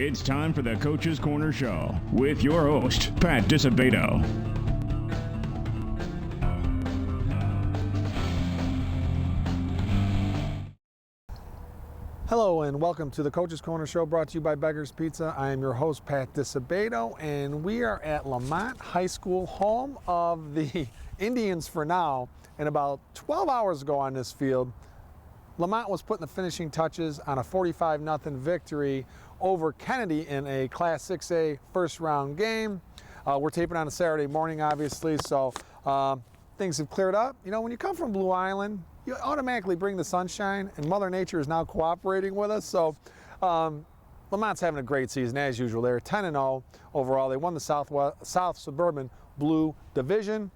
It's time for the Coach's Corner Show with your host, Pat Disabato. Hello and welcome to the Coach's Corner Show, brought to you by Beggar's Pizza. I am your host, Pat Disabato, and we are at Lemont High School, home of the Indians for now. And about 12 hours ago on this field, Lemont was putting the finishing touches on a 45-0 victory over Kennedy in a Class 6A first-round game. We're taping on a Saturday morning, obviously, so things have cleared up. You know, when you come from Blue Island, you automatically bring the sunshine, and Mother Nature is now cooperating with us. So Lemont's having a great season, as usual. They're 10-0 overall. They won the South Suburban Blue Division.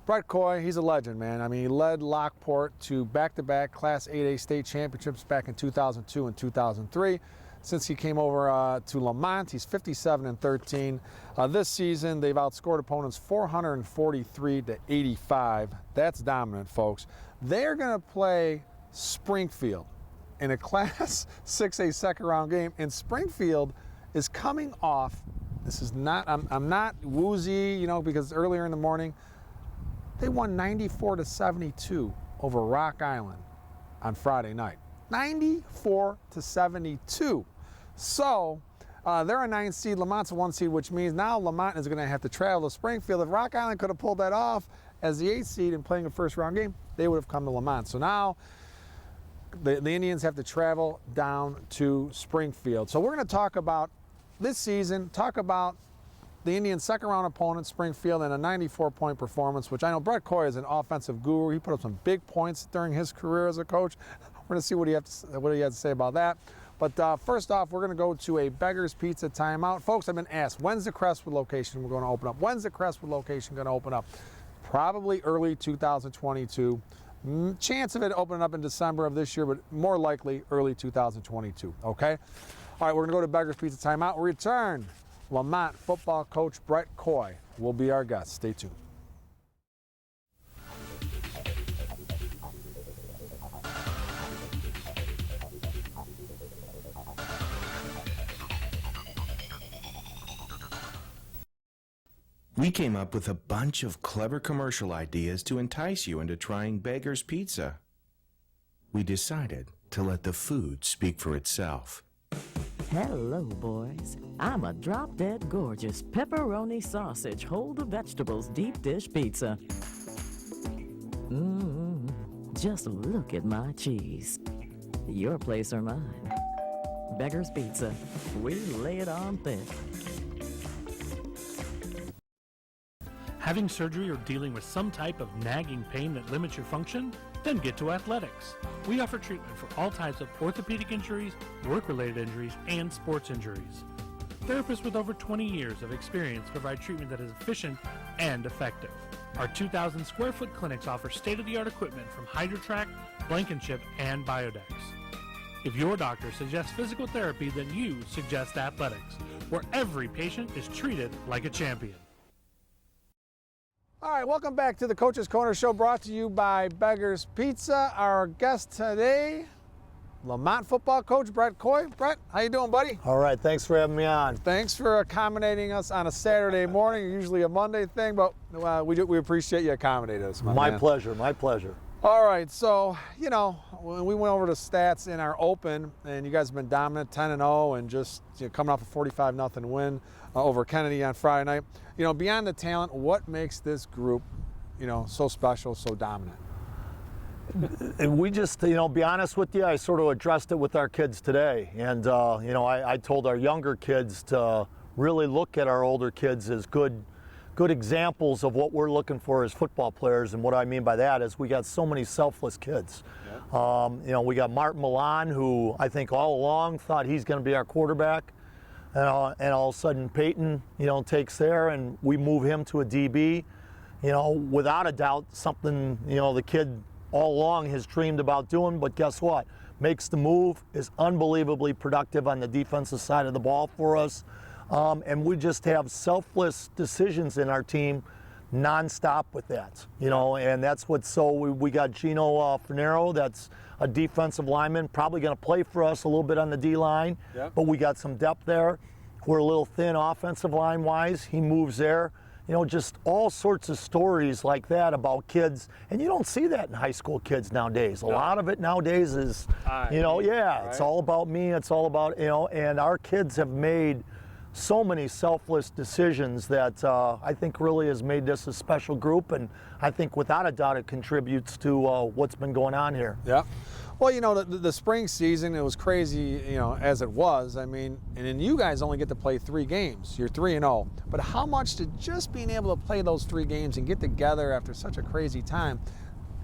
Bret Kooi, he's a legend, man. I mean, he led Lockport to back-to-back Class 8A state championships back in 2002 and 2003. Since he came over to Lemont, he's 57-13. This season, they've outscored opponents 443-85. That's dominant, folks. They're going to play Springfield in a Class 6A second-round game, and Springfield is coming off. This is not. I'm not woozy, you know, because earlier in the morning, they won 94-72 over Rock Island on Friday night. 94-72. So they're a 9 seed, Lemont's a 1 seed, which means now Lemont is going to have to travel to Springfield. If Rock Island could have pulled that off as the 8 seed and playing a first round game, they would have come to Lemont. So now the Indians have to travel down to Springfield. So we're going to talk about this season, talk about the Indians' second round opponent, Springfield, and a 94-point performance, which I know Bret Kooi is an offensive guru. He put up some big points during his career as a coach. We're going to see what he has to say about that. But first off, we're going to go to a Beggar's Pizza timeout. Folks, I've been asked, when's the Crestwood location going to open up? When's the Crestwood location going to open up? Probably early 2022. Chance of it opening up in December of this year, but more likely early 2022, okay? All right, we're going to go to Beggar's Pizza timeout. Return. Lemont football coach Bret Kooi will be our guest. Stay tuned. We came up with a bunch of clever commercial ideas to entice you into trying Beggar's Pizza. We decided to let the food speak for itself. Hello, boys. I'm a drop-dead gorgeous pepperoni sausage, hold the vegetables deep dish pizza. Just look at my cheese. Your place or mine. Beggar's Pizza. We lay it on thick. Having surgery or dealing with some type of nagging pain that limits your function? Then get to Athletics. We offer treatment for all types of orthopedic injuries, work-related injuries, and sports injuries. Therapists with over 20 years of experience provide treatment that is efficient and effective. Our 2,000 square foot clinics offer state-of-the-art equipment from HydroTrack, Blankenship, and Biodex. If your doctor suggests physical therapy, then you suggest Athletics, where every patient is treated like a champion. All right, welcome back to the Coach's Corner Show, brought to you by Beggar's Pizza. Our guest today, Lemont football coach Bret Kooi. Bret, how you doing, buddy? All right, thanks for having me on. Thanks for accommodating us on a Saturday morning, usually a Monday thing, but we appreciate you accommodating us, My man. pleasure, my pleasure. All right, so, you know, when we went over the stats in our open, and you guys have been dominant, 10-0, and just coming off a 45-0 win over Kennedy on Friday night. You know, beyond the talent, what makes this group, you know, so special, so dominant? And we just, you know, be honest with you, I sort of addressed it with our kids today. And, you know, I told our younger kids to really look at our older kids as good examples of what we're looking for as football players. And what I mean by that is we got so many selfless kids. Yeah. You know, we got Martin Milan, who I think all along thought he's going to be our quarterback. And all of a sudden Peyton, you know, takes there and we move him to a DB. You know, without a doubt, something, you know, the kid all along has dreamed about doing, but guess what? Makes the move, is unbelievably productive on the defensive side of the ball for us. And we just have selfless decisions in our team nonstop with that, you know, and that's what. So we got Gino Fernero, that's a defensive lineman, probably going to play for us a little bit on the D line, but we got some depth there. We're a little thin offensive line wise. He moves there. You know, just all sorts of stories like that about kids, and you don't see that in high school kids nowadays. A lot of it nowadays is, you know, it's all about me. It's all about, you know, and our kids have made so many selfless decisions that I think really has made this a special group, and I think without a doubt it contributes to what's been going on here. Yeah. Well, you know, the spring season, it was crazy, you know, as it was. I mean, and then you guys only get to play 3 games. You're 3-0. But how much did just being able to play those 3 games and get together after such a crazy time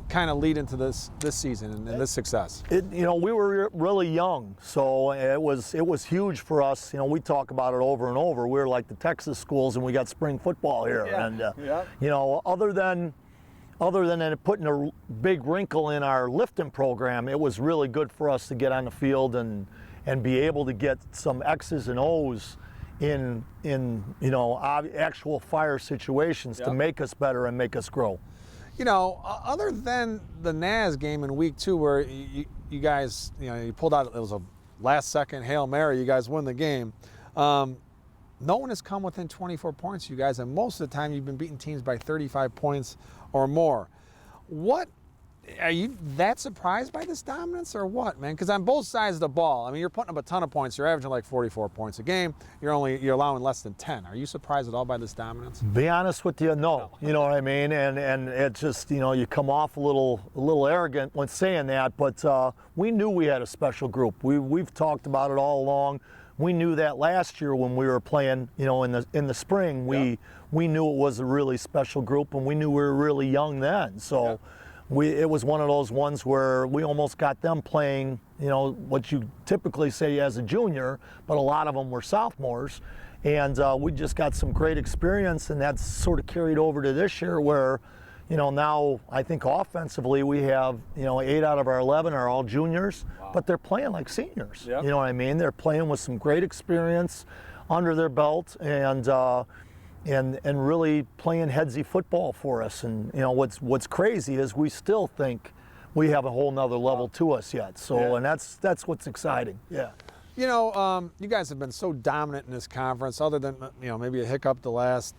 kind of lead into this season and this success? You know, we were really young, so it was huge for us. You know, we talk about it over and over. We were like the Texas schools, and we got spring football here. And you know, other than it putting a big wrinkle in our lifting program, it was really good for us to get on the field and be able to get some X's and O's in you know, actual fire situations to make us better and make us grow. You know, other than the NAS game in week 2 where you guys, you know, you pulled out, it was a last-second Hail Mary, you guys win the game, no one has come within 24 points, you guys, and most of the time you've been beating teams by 35 points or more. Are you that surprised by this dominance or what, man? Because on both sides of the ball, I mean, you're putting up a ton of points. You're averaging like 44 points a game. You're allowing less than 10. Are you surprised at all by this dominance? Be honest with you, no. You know what I mean? And it just, you know, you come off a little arrogant when saying that, but we knew we had a special group. We've talked about it all along. We knew that last year when we were playing, you know, in the spring. We knew it was a really special group, and we knew we were really young then. So. It was one of those ones where we almost got them playing, you know, what you typically say as a junior, but a lot of them were sophomores. And we just got some great experience, and that's sort of carried over to this year where, you know, now I think offensively we have, you know, 8 out of our 11 are all juniors, but they're playing like seniors. You know what I mean? They're playing with some great experience under their belt, and really playing headsy football for us. And you know what's crazy is we still think we have a whole nother level to us yet. So and that's what's exciting. Yeah. You know, you guys have been so dominant in this conference. Other than, you know, maybe a hiccup the last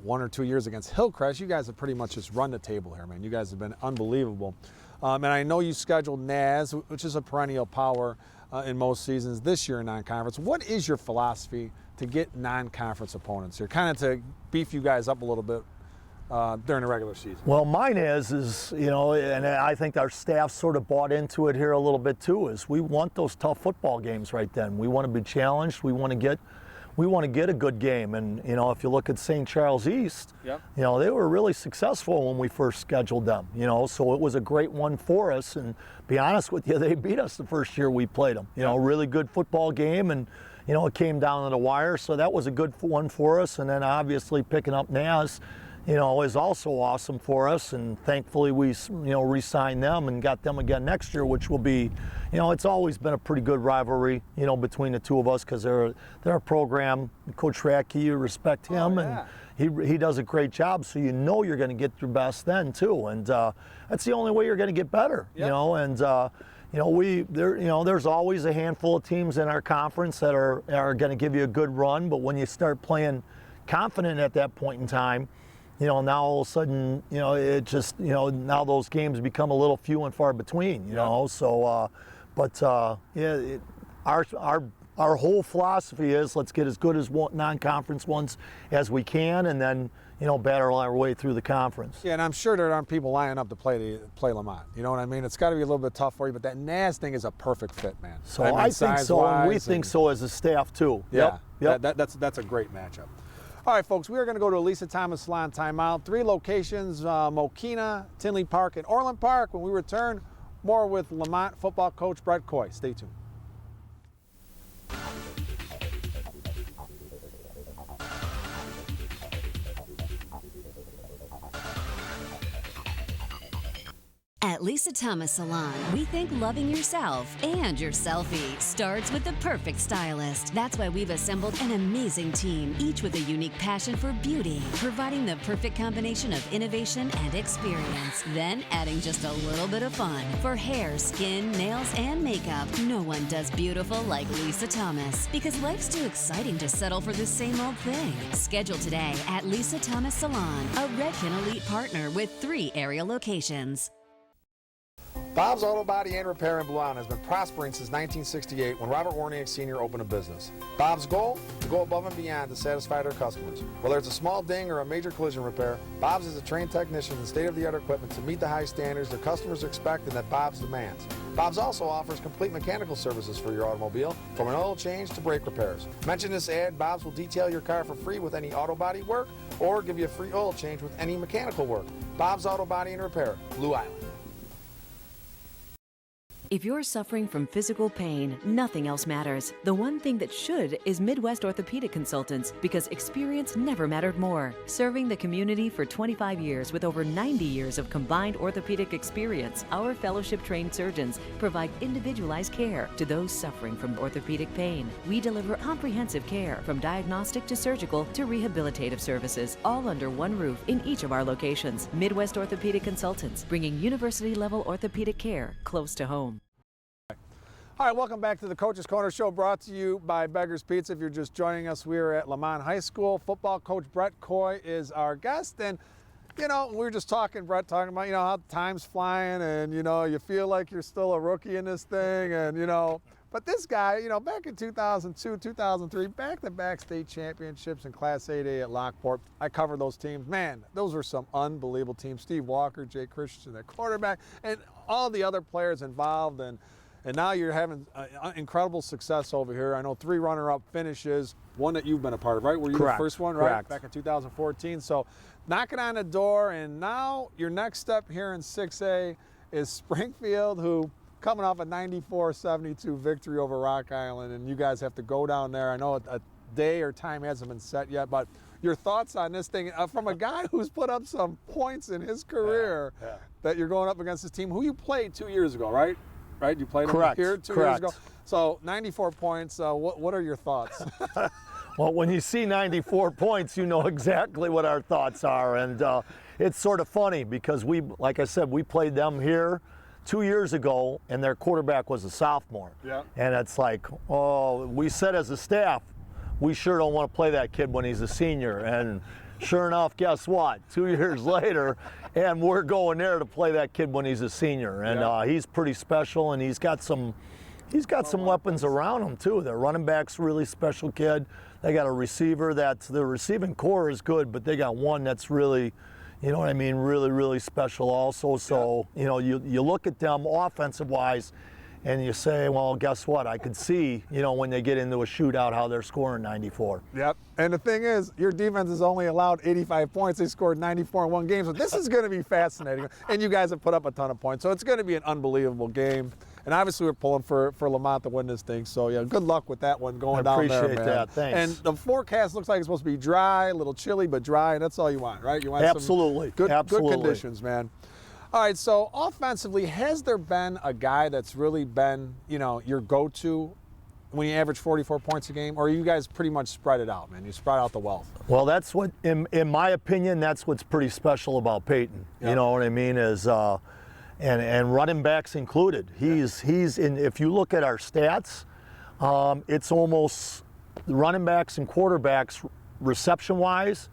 1 or 2 years against Hillcrest, you guys have pretty much just run the table here, man. You guys have been unbelievable. And I know you scheduled NAS, which is a perennial power in most seasons. This year in non-conference, what is your philosophy to get non-conference opponents here, kind of to beef you guys up a little bit during the regular season? Well, mine is, you know, and I think our staff sort of bought into it here a little bit too, is we want those tough football games right then. We want to be challenged. We want to get a good game. And, you know, if you look at St. Charles East, you know, they were really successful when we first scheduled them, you know, so it was a great one for us. And be honest with you, they beat us the first year we played them. You know, really good football game, and you know, it came down to the wire, so that was a good one for us. And then obviously picking up NAS, you know, is also awesome for us. And thankfully we, you know, re-signed them and got them again next year, which will be, you know, it's always been a pretty good rivalry, you know, between the two of us, because they're a program. Coach Radke, you respect him, and he does a great job. So you know you're going to get your best then too, and that's the only way you're going to get better, you know. And you know, there's always a handful of teams in our conference that are going to give you a good run, but when you start playing confident at that point in time, you know, now all of a sudden, you know, it just, you know, now those games become a little few and far between, you know. So, our whole philosophy is let's get as good as non-conference ones as we can, and then, you know, battle our way through the conference. Yeah, and I'm sure there aren't people lining up to play Lemont. You know what I mean? It's got to be a little bit tough for you, but that NAS thing is a perfect fit, man. So I think so, and we think so as a staff too. Yeah, that's a great matchup. All right, folks, we are going to go to Elisa Thomas Salon timeout. 3 locations, Mokina, Tinley Park, and Orland Park. When we return, more with Lemont football coach Bret Kooi. Stay tuned. At Lisa Thomas Salon, we think loving yourself and your selfie starts with the perfect stylist. That's why we've assembled an amazing team, each with a unique passion for beauty, providing the perfect combination of innovation and experience. Then adding just a little bit of fun. For hair, skin, nails, and makeup, no one does beautiful like Lisa Thomas, because life's too exciting to settle for the same old thing. Schedule today at Lisa Thomas Salon, a Redken Elite partner with 3 area locations. Bob's Auto Body and Repair in Blue Island has been prospering since 1968 when Robert Warniak Sr. opened a business. Bob's goal? To go above and beyond to satisfy their customers. Whether it's a small ding or a major collision repair, Bob's is a trained technician and state-of-the-art equipment to meet the high standards their customers expect and that Bob's demands. Bob's also offers complete mechanical services for your automobile, from an oil change to brake repairs. Mention this ad, Bob's will detail your car for free with any auto body work or give you a free oil change with any mechanical work. Bob's Auto Body and Repair, Blue Island. If you're suffering from physical pain, nothing else matters. The one thing that should is Midwest Orthopedic Consultants, because experience never mattered more. Serving the community for 25 years with over 90 years of combined orthopedic experience, our fellowship-trained surgeons provide individualized care to those suffering from orthopedic pain. We deliver comprehensive care, from diagnostic to surgical to rehabilitative services, all under one roof in each of our locations. Midwest Orthopedic Consultants, bringing university-level orthopedic care close to home. All right, welcome back to the Coach's Corner Show, brought to you by Beggar's Pizza. If you're just joining us, we are at Lemont High School. Football coach Bret Kooi is our guest. And, you know, we were just talking, Bret, talking about, you know, how time's flying and, you know, you feel like you're still a rookie in this thing. And, you know, but this guy, you know, back in 2002, 2003, back-to-back state championships in Class 8A at Lockport. I covered those teams. Man, those were some unbelievable teams. Steve Walker, Jay Christensen, their quarterback, and all the other players involved. And now you're having incredible success over here. I know 3 runner-up finishes, one that you've been a part of, right? Were you Correct. the first one, right? Correct. Back in 2014. So knocking on the door, and now your next step here in 6A is Springfield, who coming off a 94-72 victory over Rock Island, and you guys have to go down there. I know a day or time hasn't been set yet, but your thoughts on this thing from a guy who's put up some points in his career that you're going up against this team, who you played 2 years ago, right? Right, you played Correct. here 2 years ago. So 94 points. What are your thoughts? Well, when you see 94 points, you know exactly what our thoughts are. And it's sort of funny because we, like I said, we played them here 2 years ago, and their quarterback was a sophomore. Yeah. And it's like, oh, we said as a staff, we sure don't want to play that kid when he's a senior. And sure enough, guess what? 2 years later, and we're going there to play that kid when he's a senior. And he's pretty special, and he's got some weapons around him too. Their running back's a really special kid. They got a receiver the receiving core is good, but they got one that's really, you know what I mean, really, really special also. So, you know, you look at them offensive-wise, and you say, well, guess what? I could see, you know, when they get into a shootout how they're scoring 94. Yep. And the thing is, your defense has only allowed 85 points. They scored 94 in one game. So this is going to be fascinating. And you guys have put up a ton of points. So it's going to be an unbelievable game. And obviously we're pulling for Lemont to win this thing. So, yeah, good luck with that one going down there, man. I appreciate that. Thanks. And the forecast looks like it's supposed to be dry, a little chilly, but dry. And that's all you want, right? You want Absolutely. some good Absolutely. conditions, man. All right, so offensively, has there been a guy that's really been, you know, your go-to when you average 44 points a game, or you guys pretty much spread it out, man? You spread out the wealth. Well, that's what, in my opinion, that's what's pretty special about Peyton. Yep. You know what I mean? Is and running backs included. He's in. If you look at our stats, it's almost the running backs and quarterbacks reception-wise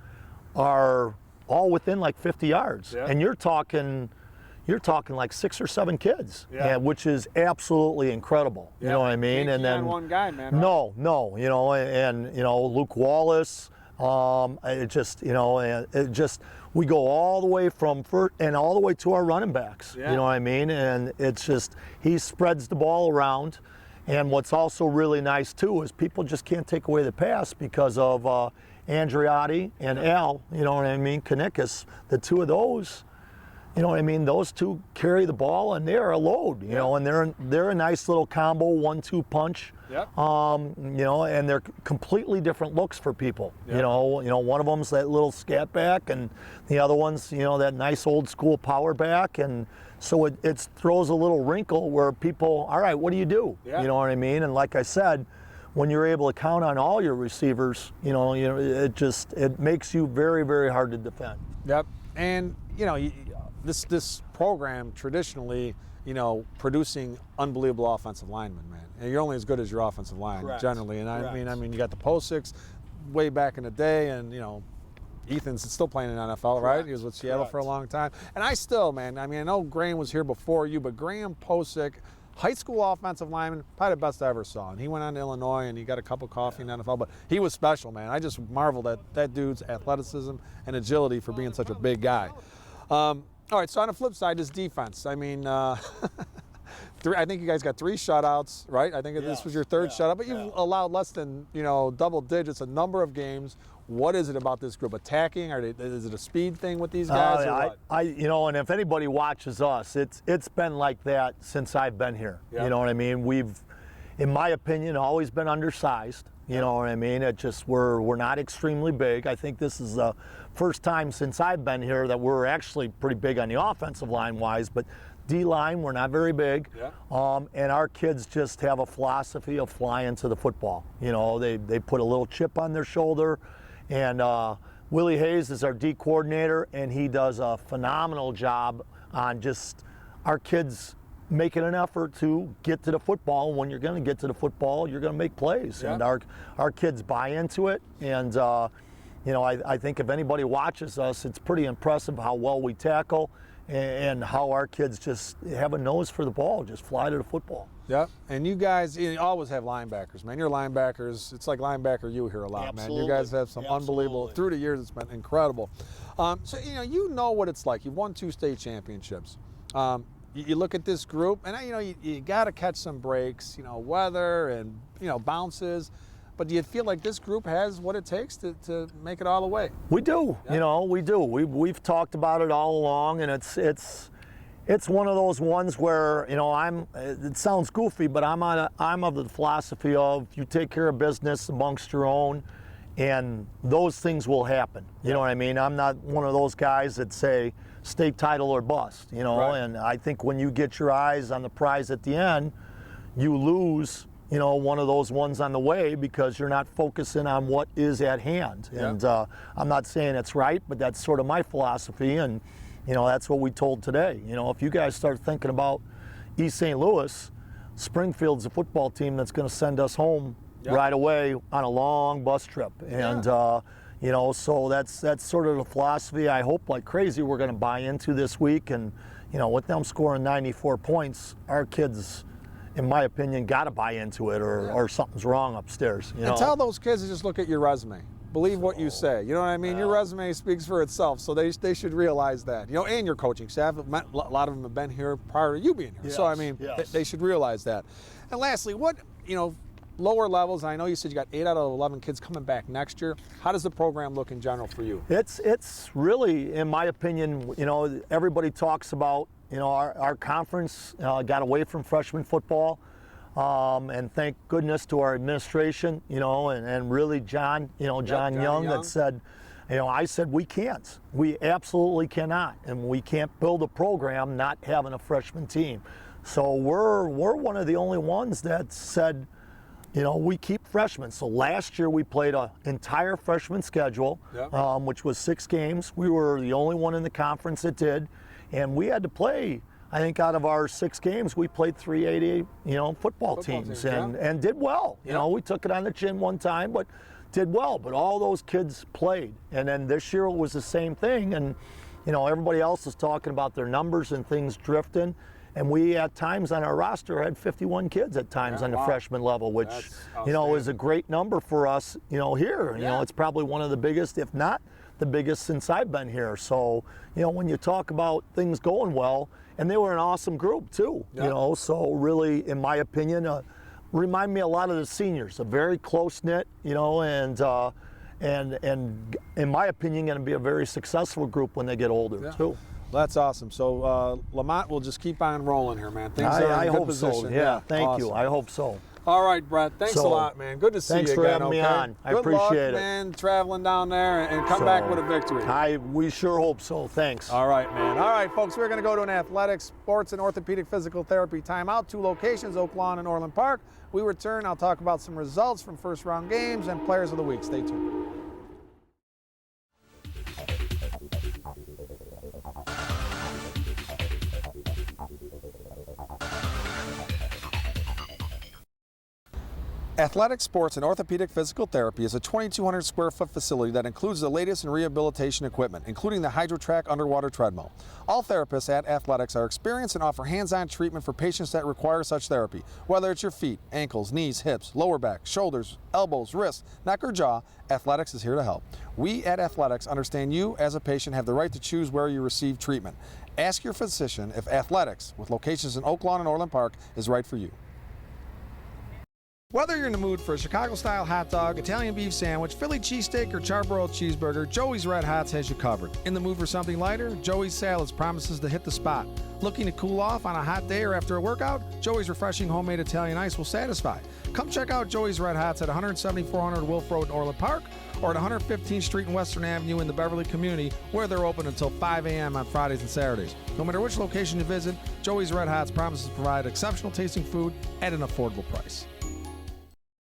are all within like 50 yards, and you're talking like 6 or 7 kids, which is absolutely incredible. You know what I mean? Can't and then one guy, man. Right? No, you know, and you know, Luke Wallace. It just, you know, we go all the way from first and all the way to our running backs. You know what I mean? And it's just, he spreads the ball around. And what's also really nice too is people just can't take away the pass because of Andriotti and Al. You know what I mean? Kanikis, the two of those. You know what I mean? Those two carry the ball, and they're a load. You know, and they're a nice little combo 1-2 punch. Yep. You know, and they're completely different looks for people. Yep. You know, one of them's that little scat back, and the other one's, you know, that nice old school power back, and So it throws a little wrinkle where people, all right, what do you do? Yeah. You know what I mean? And like I said, when you're able to count on all your receivers, it makes you very, very hard to defend. Yep. And, this program traditionally, producing unbelievable offensive linemen, man. And you're only as good as your offensive line, Correct. generally. And Correct. I mean, you got the Posiks way back in the day, and, Ethan's still playing in the NFL, right? He was with Seattle for a long time. And I still, man, I know Graham was here before you, but Graham Posick, high school offensive lineman, probably the best I ever saw. And he went on to Illinois, and he got a cup of coffee in the NFL, but he was special, man. I just marveled at that dude's athleticism and agility for being such a big guy. All right, so on the flip side is defense. I mean, I think you guys got 3 shutouts, right? I think this was your 3rd shutout, but you've allowed less than, double digits a number of games. What is it about this group? Attacking? Is it a speed thing with these guys? Or what? And if anybody watches us, it's been like that since I've been here. Yeah. You know what I mean? We've, in my opinion, always been undersized. You know what I mean? It just we're not extremely big. I think this is the first time since I've been here that we're actually pretty big on the offensive line wise, but D-line, we're not very big. Yeah. And our kids just have a philosophy of flying to the football. They put a little chip on their shoulder. And Willie Hayes is our D coordinator, and he does a phenomenal job on just our kids making an effort to get to the football. And when you're going to get to the football, you're going to make plays. Yeah. And our kids buy into it. And, I think if anybody watches us, it's pretty impressive how well we tackle and how our kids just have a nose for the ball, just fly to the football. Yep, and you guys always have linebackers, man. Your linebackers, it's like linebacker you here a lot, Absolutely. man. You guys have some unbelievable, through the years it's been incredible. So, you know what it's like. You've won 2 state championships. You look at this group, and you got to catch some breaks, weather and, bounces. But do you feel like this group has what it takes to make it all the way? We do, Yeah. we do. We've talked about it all along, and it's one of those ones where, it sounds goofy, but I'm of the philosophy of you take care of business amongst your own, and those things will happen. You know what I mean? I'm not one of those guys that say state title or bust, Right. and I think when you get your eyes on the prize at the end, you lose, one of those ones on the way because you're not focusing on what is at hand. Yeah. And I'm not saying it's right, but that's sort of my philosophy, and that's what we told today. If you guys start thinking about East St. Louis, Springfield's a football team that's going to send us home right away on a long bus trip. And, so that's sort of the philosophy I hope like crazy we're going to buy into this week. And, with them scoring 94 points, our kids, in my opinion, got to buy into it or something's wrong upstairs. And tell those kids to just look at your resume. Believe what you say. You know what I mean? Your resume speaks for itself, so they should realize that. And your coaching staff, a lot of them have been here prior to you being here. Yes, So, I mean, yes. they should realize that. And lastly, what, lower levels, I know you said you got 8 out of 11 kids coming back next year. How does the program look in general for you? It's really, in my opinion, everybody talks about, our conference got away from freshman football. And thank goodness to our administration, and really John Young that said, I said we can't. We absolutely cannot. And we can't build a program not having a freshman team. So we're one of the only ones that said, we keep freshmen. So last year we played an entire freshman schedule, which was 6 games. We were the only one in the conference that did. And we had to play, I think out of our 6 games, we played 380, football teams and did well. We took it on the chin one time, but did well. But all those kids played. And then this year it was the same thing. And, everybody else is talking about their numbers and things drifting. And we, at times on our roster, had 51 kids at times on the freshman level, which, is a great number for us, here. It's probably one of the biggest, if not the biggest since I've been here. So, when you talk about things going well, and they were an awesome group too, so really, in my opinion, remind me a lot of the seniors, a very close-knit, and in my opinion, going to be a very successful group when they get older too. That's awesome. So Lemont will just keep on rolling here, man. Things are in I good hope position. so. Yeah, thank you. I hope so. All right, Brett. Thanks a So, lot, man. Good to see you thanks again. for having me on. I Good appreciate luck, it. man, traveling down there and come back with a victory. We sure hope so. Thanks. All right, man. All right, folks, we're going to go to an athletics, sports, and orthopedic physical therapy timeout. 2 locations, Oak Lawn and Orland Park. We return. I'll talk about some results from first-round games and players of the week. Stay tuned. Athletic Sports and Orthopedic Physical Therapy is a 2,200 square foot facility that includes the latest in rehabilitation equipment, including the HydroTrack underwater treadmill. All therapists at Athletics are experienced and offer hands-on treatment for patients that require such therapy. Whether it's your feet, ankles, knees, hips, lower back, shoulders, elbows, wrists, neck, or jaw, Athletics is here to help. We at Athletics understand you as a patient have the right to choose where you receive treatment. Ask your physician if Athletics, with locations in Oak Lawn and Orland Park, is right for you. Whether you're in the mood for a Chicago-style hot dog, Italian beef sandwich, Philly cheesesteak, or charbroiled cheeseburger, Joey's Red Hots has you covered. In the mood for something lighter, Joey's Salads promises to hit the spot. Looking to cool off on a hot day or after a workout? Joey's refreshing homemade Italian ice will satisfy. Come check out Joey's Red Hots at 17400 Wilf Road in Orland Park or at 115th Street and Western Avenue in the Beverly community, where they're open until 5 a.m. on Fridays and Saturdays. No matter which location you visit, Joey's Red Hots promises to provide exceptional tasting food at an affordable price.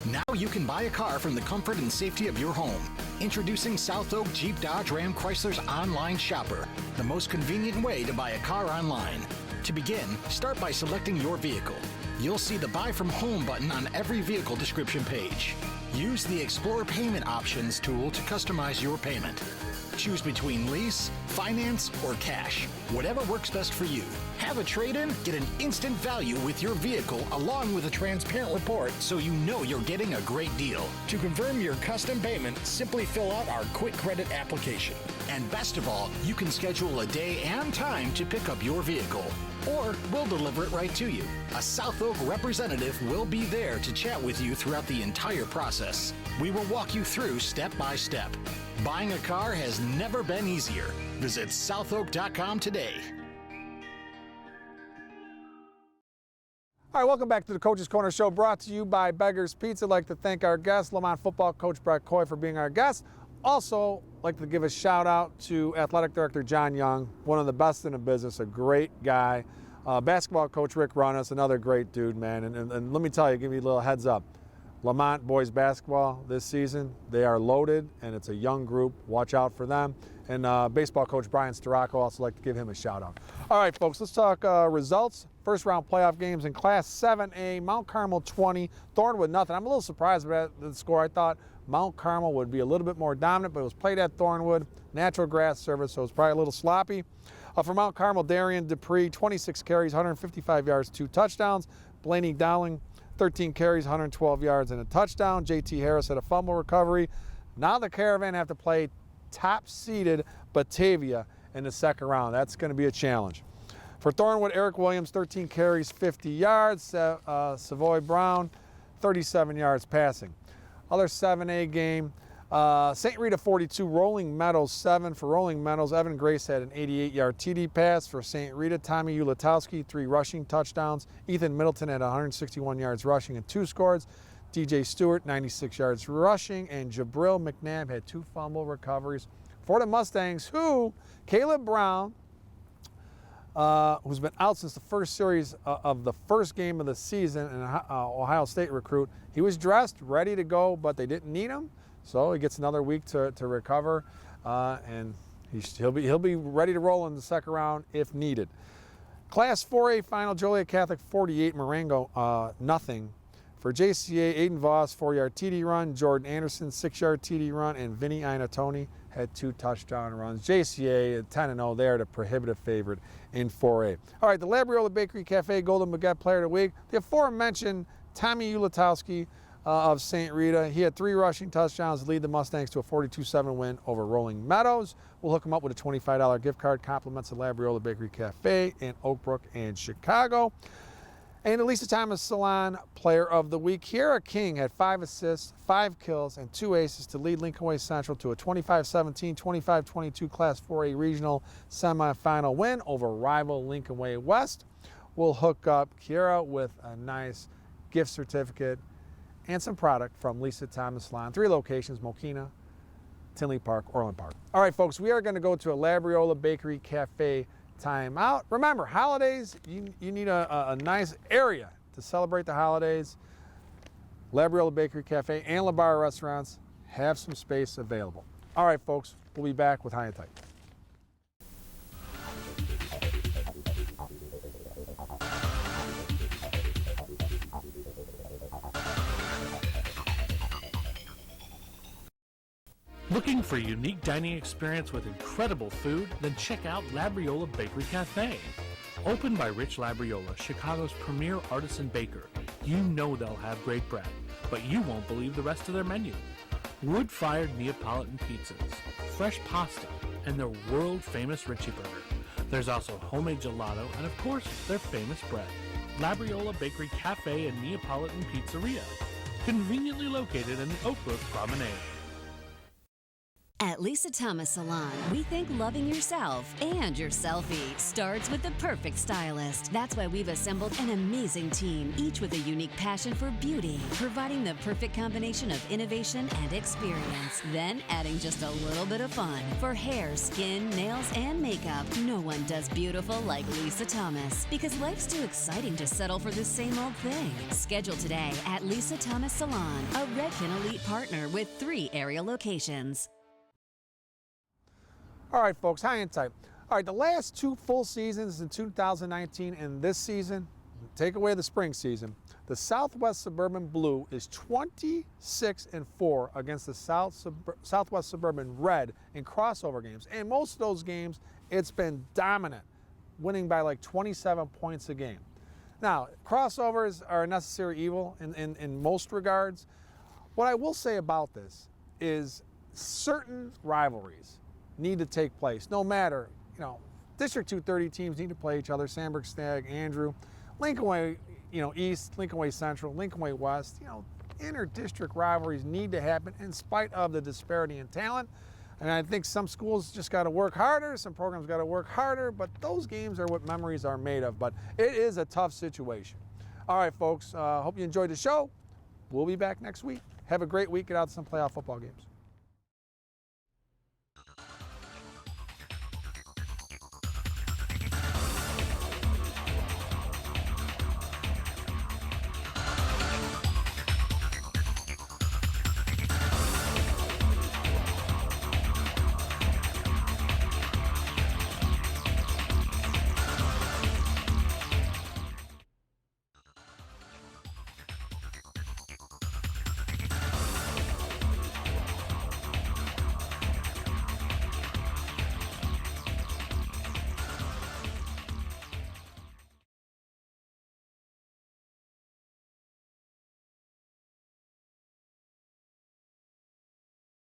Now you can buy a car from the comfort and safety of your home. Introducing South Oak Jeep Dodge Ram Chrysler's online shopper, the most convenient way to buy a car online. To begin, start by selecting your vehicle. You'll see the Buy From Home button on every vehicle description page. Use the Explore Payment Options tool to customize your payment. Choose between lease, finance, or cash. Whatever works best for you. Have a trade-in? Get an instant value with your vehicle along with a transparent report so you know you're getting a great deal. To confirm your custom payment, simply fill out our quick credit application. And best of all, you can schedule a day and time to pick up your vehicle. Or we'll deliver it right to you. A South Oak representative will be there to chat with you throughout the entire process. We will walk you through step by step. Buying a car has never been easier. Visit southoak.com today. All right, welcome back to the Coach's Corner Show, brought to you by Beggar's Pizza. I'd like to thank our guest, Lemont football coach Bret Kooi, for being our guest. Also, like to give a shout out to Athletic Director John Young, one of the best in the business, a great guy. Basketball coach Rick Runnis, another great dude, man. And let me tell you, give you a little heads up. Lemont boys basketball this season, they are loaded, and it's a young group. Watch out for them. And baseball coach Brian Staracco, also like to give him a shout out. All right, folks, let's talk results. First round playoff games in Class 7A, Mount Carmel 20, Thornwood nothing. I'm a little surprised about the score. I thought Mount Carmel would be a little bit more dominant, but it was played at Thornwood, natural grass surface, so it's probably a little sloppy. For Mount Carmel, Darian Dupree, 26 carries, 155 yards, 2 touchdowns. Blaney Dowling, 13 carries, 112 yards, and a touchdown. JT Harris had a fumble recovery. Now the Caravan have to play top-seeded Batavia in the second round. That's going to be a challenge. For Thornwood, Eric Williams, 13 carries, 50 yards. Savoy Brown, 37 yards passing. Other 7A game, St. Rita 42, Rolling Meadows 7. For Rolling Meadows, Evan Grace had an 88-yard TD pass. For St. Rita, Tommy Ulatowski, 3 rushing touchdowns. Ethan Middleton had 161 yards rushing and 2 scores. DJ Stewart, 96 yards rushing. And Jabril McNabb had 2 fumble recoveries. For the Mustangs, who Caleb Brown, who's been out since the first series of the first game of the season, an Ohio State recruit. He was dressed, ready to go, but they didn't need him, so he gets another week to recover, and he'll be ready to roll in the second round if needed. Class 4A final, Joliet Catholic 48, Marengo nothing. For JCA, Aiden Voss, 4-yard TD run, Jordan Anderson, 6-yard TD run, and Vinny Inatoni had 2 touchdown runs. JCA 10-0, they are the prohibitive favorite in 4A. All right, the Labriola Bakery Cafe Golden Baguette Player of the Week. The aforementioned Tommy Ulatowski of St. Rita. He had 3 rushing touchdowns to lead the Mustangs to a 42-7 win over Rolling Meadows. We'll hook him up with a $25 gift card. Compliments the Labriola Bakery Cafe in Oak Brook and Chicago. And Elisa Thomas Salon Player of the Week. Kiara King had 5 assists, 5 kills, and 2 aces to lead Lincoln Way Central to a 25-17, 25-22 Class 4A Regional Semifinal win over rival Lincoln Way West. We'll hook up Kiara with a nice gift certificate, and some product from Lisa Thomas Salon. 3 locations, Mokina, Tinley Park, Orland Park. All right, folks, we are going to go to a Labriola Bakery Cafe timeout. Remember, holidays, you need a nice area to celebrate the holidays. Labriola Bakery Cafe and La Barra restaurants have some space available. All right, folks, we'll be back with High and Tight. Looking for a unique dining experience with incredible food? Then check out Labriola Bakery Cafe. Opened by Rich Labriola, Chicago's premier artisan baker, you know they'll have great bread, but you won't believe the rest of their menu. Wood-fired Neapolitan pizzas, fresh pasta, and their world-famous Richie Burger. There's also homemade gelato and, of course, their famous bread. Labriola Bakery Cafe and Neapolitan Pizzeria, conveniently located in the Oak Brook Promenade. At Lisa Thomas Salon, we think loving yourself and your selfie starts with the perfect stylist. That's why we've assembled an amazing team, each with a unique passion for beauty, providing the perfect combination of innovation and experience. Then adding just a little bit of fun. For hair, skin, nails, and makeup, no one does beautiful like Lisa Thomas, because life's too exciting to settle for the same old thing. Schedule today at Lisa Thomas Salon, a Redken Elite partner with 3 area locations. All right, folks, High and Tight. All right, the last 2 full seasons in 2019 and this season, take away the spring season, the Southwest Suburban Blue is 26-4 against the Southwest Suburban Red in crossover games. And most of those games, it's been dominant, winning by like 27 points a game. Now, crossovers are a necessary evil in most regards. What I will say about this is certain rivalries need to take place, no matter, District 230 teams need to play each other, Sandburg, Stagg, Andrew, Lincoln Way, East, Lincoln Way Central, Lincoln Way West, inter-district rivalries need to happen in spite of the disparity in talent. And I think some schools just got to work harder, some programs got to work harder, but those games are what memories are made of. But it is a tough situation. All right, folks, hope you enjoyed the show. We'll be back next week. Have a great week. Get out to some playoff football games.